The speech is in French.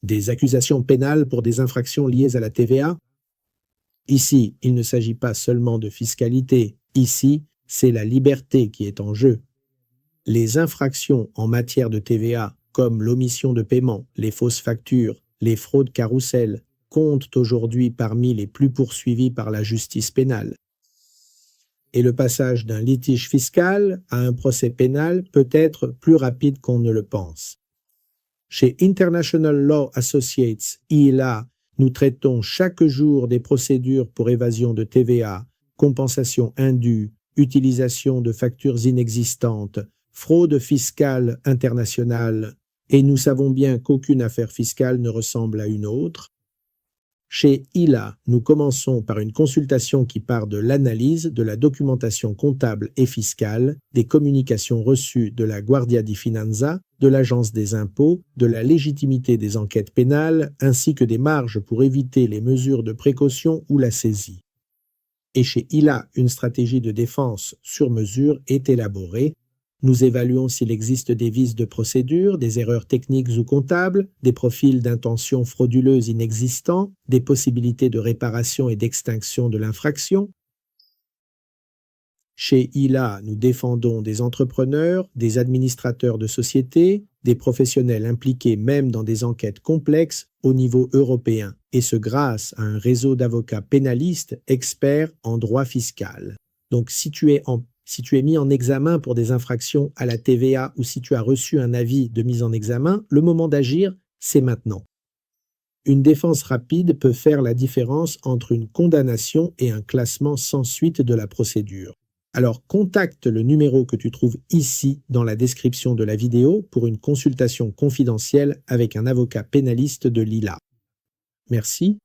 Des accusations pénales pour des infractions liées à la TVA? Ici, il ne s'agit pas seulement de fiscalité. Ici, c'est la liberté qui est en jeu. Les infractions en matière de TVA, comme l'omission de paiement, les fausses factures, les fraudes carrousel, comptent aujourd'hui parmi les plus poursuivies par la justice pénale. Et le passage d'un litige fiscal à un procès pénal peut être plus rapide qu'on ne le pense. Chez International Law Associates, ILA, nous traitons chaque jour des procédures pour évasion de TVA, compensation indue, utilisation de factures inexistantes, fraude fiscale internationale, et nous savons bien qu'aucune affaire fiscale ne ressemble à une autre. Chez ILA, nous commençons par une consultation qui part de l'analyse de la documentation comptable et fiscale, des communications reçues de la Guardia di Finanza, de l'Agence des impôts, de la légitimité des enquêtes pénales, ainsi que des marges pour éviter les mesures de précaution ou la saisie. Et chez ILA, une stratégie de défense sur mesure est élaborée. Nous évaluons s'il existe des vices de procédure, des erreurs techniques ou comptables, des profils d'intention frauduleuse inexistants, des possibilités de réparation et d'extinction de l'infraction. Chez ILA, nous défendons des entrepreneurs, des administrateurs de sociétés, des professionnels impliqués même dans des enquêtes complexes au niveau européen, et ce grâce à un réseau d'avocats pénalistes experts en droit fiscal. Donc si tu es mis en examen pour des infractions à la TVA ou si tu as reçu un avis de mise en examen, le moment d'agir, c'est maintenant. Une défense rapide peut faire la différence entre une condamnation et un classement sans suite de la procédure. Alors contacte le numéro que tu trouves ici dans la description de la vidéo pour une consultation confidentielle avec un avocat pénaliste de l'ILA. Merci